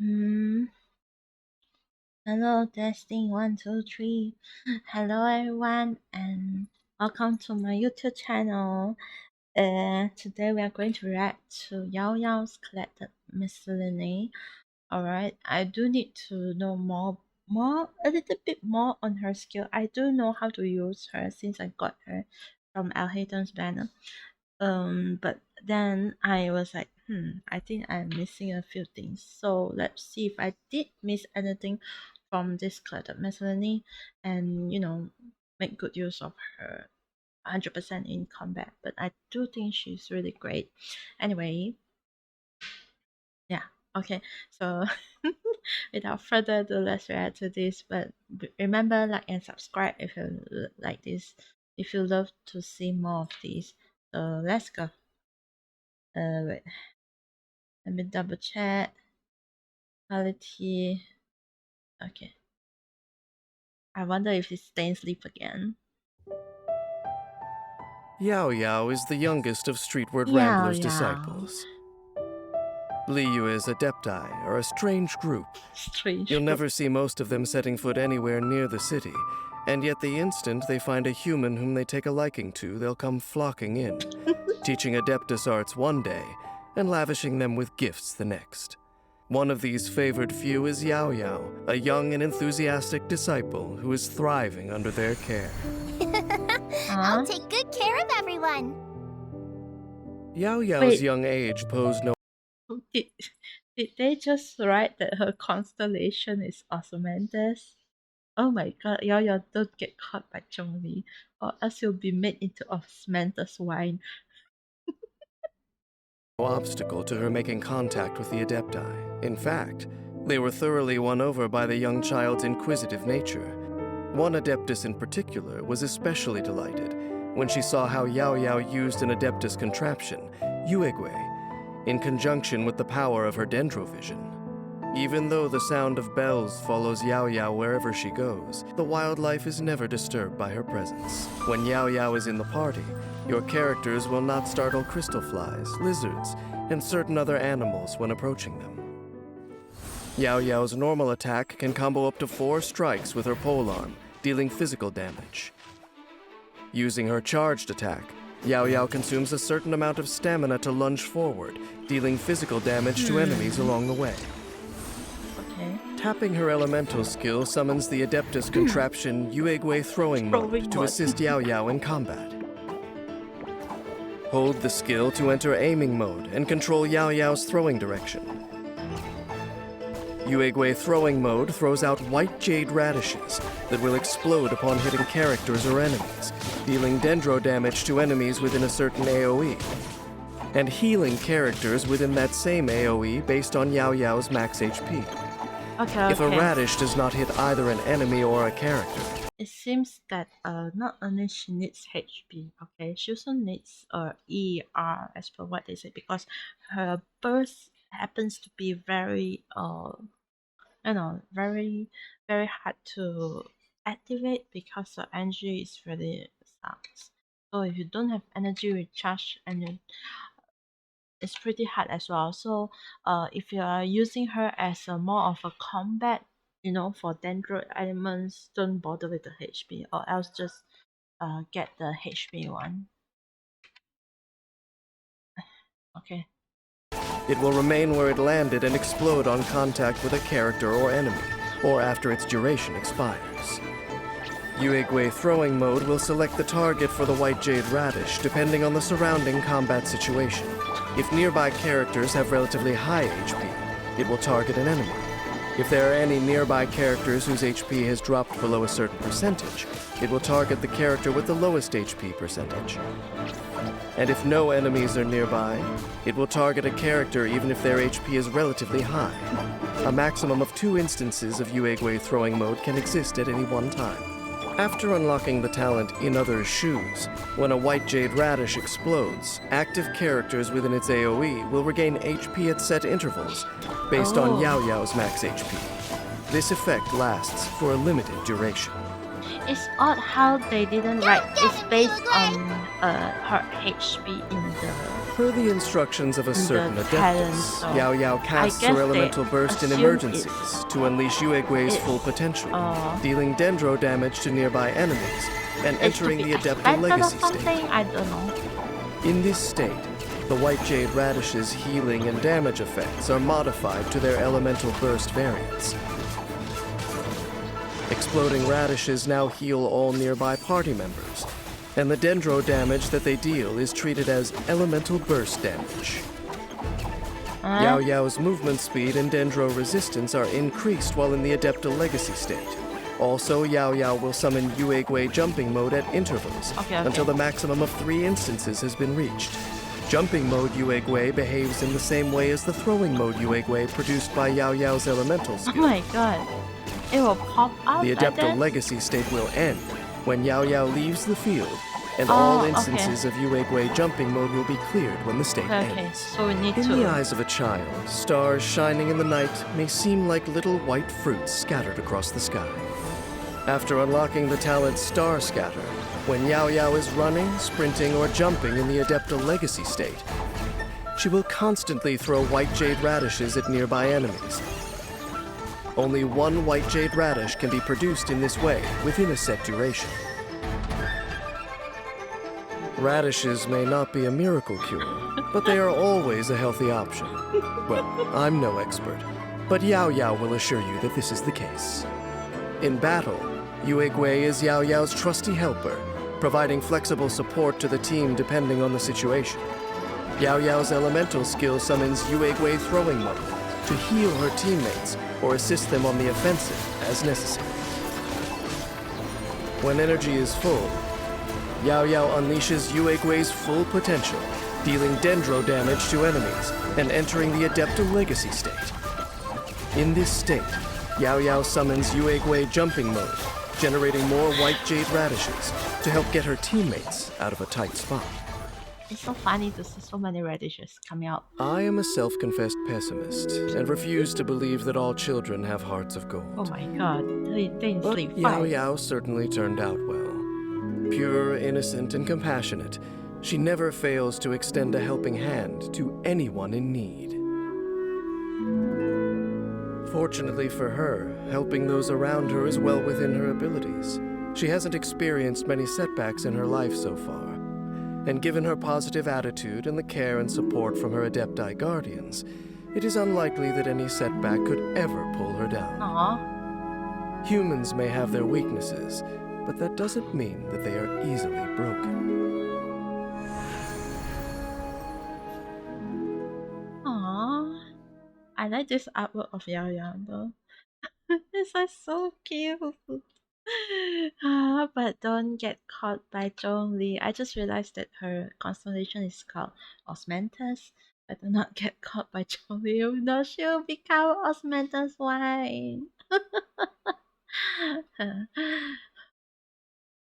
Hmm. Hello, testing 1, 2, 3. Hello, everyone, and welcome to my YouTube channel. Today we are going to react to Yaoyao's collected Miscellany. Alright, I do need to know a little bit more on her skill. I do know how to use her since I got her from Al Hayton's banner. But then I was like, I think I'm missing a few things. So let's see if I did miss anything from this collected miscellany and make good use of her 100% in combat. But I do think she's really great. Anyway, yeah, okay. So without further ado, let's react to this. But remember, like and subscribe if you like this, if you love to see more of these. So let's go. Wait. Let me double check. Quality. Okay. I wonder if it's staying asleep again. Yaoyao is the youngest of Streetward Yao Ramblers' Yao. disciples. Liyue's Adepti are a strange group. Strange. You'll never see most of them setting foot anywhere near the city, and yet the instant they find a human whom they take a liking to, they'll come flocking in, teaching Adeptus arts one day and lavishing them with gifts the next. One of these favored few is Yaoyao, a young and enthusiastic disciple who is thriving under their care. I'll take good care of everyone. Yaoyao's young age posed no Did they just write that her constellation is Ozymandias? Oh my god, Yao don't get caught by Zhongli, or else you'll be made into Ozymandias wine. obstacle to her making contact with the Adepti. In fact, they were thoroughly won over by the young child's inquisitive nature. One Adeptus in particular was especially delighted when she saw how Yaoyao used an Adeptus contraption, Yuegui, in conjunction with the power of her dendrovision. Even though the sound of bells follows Yaoyao wherever she goes, the wildlife is never disturbed by her presence. When Yaoyao is in the party, your characters will not startle crystal flies, lizards, and certain other animals when approaching them. Yaoyao's normal attack can combo up to 4 strikes with her polearm, dealing physical damage. Using her charged attack, Yaoyao consumes a certain amount of stamina to lunge forward, dealing physical damage to enemies along the way. Okay. Tapping her elemental skill summons the Adeptus contraption Yuegui Throwing Mode to assist Yaoyao in combat. Hold the skill to enter aiming mode and control Yaoyao's throwing direction. Yuegui Throwing Mode throws out white jade radishes that will explode upon hitting characters or enemies, dealing dendro damage to enemies within a certain AoE, and healing characters within that same AoE based on Yaoyao's max HP. Okay. If a radish does not hit either an enemy or a character, it seems that not only she needs HP, okay, she also needs ER as per what they say, because her burst happens to be very very very hard to activate because the energy is really sucks. So if you don't have energy recharge, and it's pretty hard as well. So if you are using her as a more of a combat, for dendro elements, don't bother with the HP, or else just get the HP one. Okay. it will remain where it landed and explode on contact with a character or enemy, or after its duration expires. Yuegui Throwing Mode will select the target for the White Jade Radish depending on the surrounding combat situation. If nearby characters have relatively high HP, it will target an enemy. If there are any nearby characters whose HP has dropped below a certain percentage, it will target the character with the lowest HP percentage. And if no enemies are nearby, it will target a character even if their HP is relatively high. A maximum of 2 instances of Yuegui Throwing Mode can exist at any one time. After unlocking the talent In Others' Shoes, when a White Jade Radish explodes, active characters within its AoE will regain HP at set intervals, based on Yaoyao's max HP. This effect lasts for a limited duration. It's odd how they didn't write it's based on her HP in the Per the instructions of a certain the talent, adeptus, so Yaoyao I casts guess her they elemental burst in assume emergencies to unleash Yuegwe's it's, full potential, uh, dealing dendro damage to nearby enemies and it's to entering be the Adepta expected or Legacy something. state. I don't know. In this state, the White Jade Radish's healing and damage effects are modified to their elemental burst variants. Exploding radishes now heal all nearby party members, and the dendro damage that they deal is treated as elemental burst damage. Yaoyao's movement speed and dendro resistance are increased while in the Adepta Legacy state. Also, Yaoyao will summon Yuegwe jumping mode at intervals until the maximum of 3 instances has been reached. Jumping mode Yuegwe behaves in the same way as the throwing mode Yuegwe produced by Yaoyao's elemental skill. Oh my god. It will pop out. The like Adepta that? Legacy state will end when Yaoyao leaves the field, and all okay. instances of Yuegwe jumping mode will be cleared when the state Okay, ends. so we need In to. the eyes of a child, stars shining in the night may seem like little white fruits scattered across the sky. After unlocking the talent Star Scatter, when Yaoyao is running, sprinting, or jumping in the Adepta Legacy state, she will constantly throw white jade radishes at nearby enemies. Only 1 white jade radish can be produced in this way within a set duration. Radishes may not be a miracle cure, but they are always a healthy option. Well, I'm no expert, but Yaoyao will assure you that this is the case. In battle, Yuegwe is Yaoyao's trusty helper, providing flexible support to the team depending on the situation. Yaoyao's elemental skill summons Yuegwe throwing mode to heal her teammates or assist them on the offensive as necessary. When energy is full, Yaoyao unleashes Yuegwe's full potential, dealing dendro damage to enemies and entering the Adepta Legacy state. In this state, Yaoyao summons Yuegwe jumping mode, generating more white jade radishes to help get her teammates out of a tight spot. It's so funny to see so many radishes coming out. I am a self-confessed pessimist and refuse to believe that all children have hearts of gold. Oh my god, they didn't But sleep Yaoyao certainly turned out well. Pure, innocent, and compassionate, she never fails to extend a helping hand to anyone in need. Fortunately for her, helping those around her is well within her abilities. She hasn't experienced many setbacks in her life so far, and given her positive attitude and the care and support from her Adepti guardians, it is unlikely that any setback could ever pull her down. Aww. Humans may have their weaknesses, but that doesn't mean that they are easily broken. Aww. I like this artwork of Yaoyao though. It's like so cute. But don't get caught by Zhongli. I just realized that her constellation is called Osmanthus. But do not get caught by Zhongli. If not, she'll become Osmanthus wine.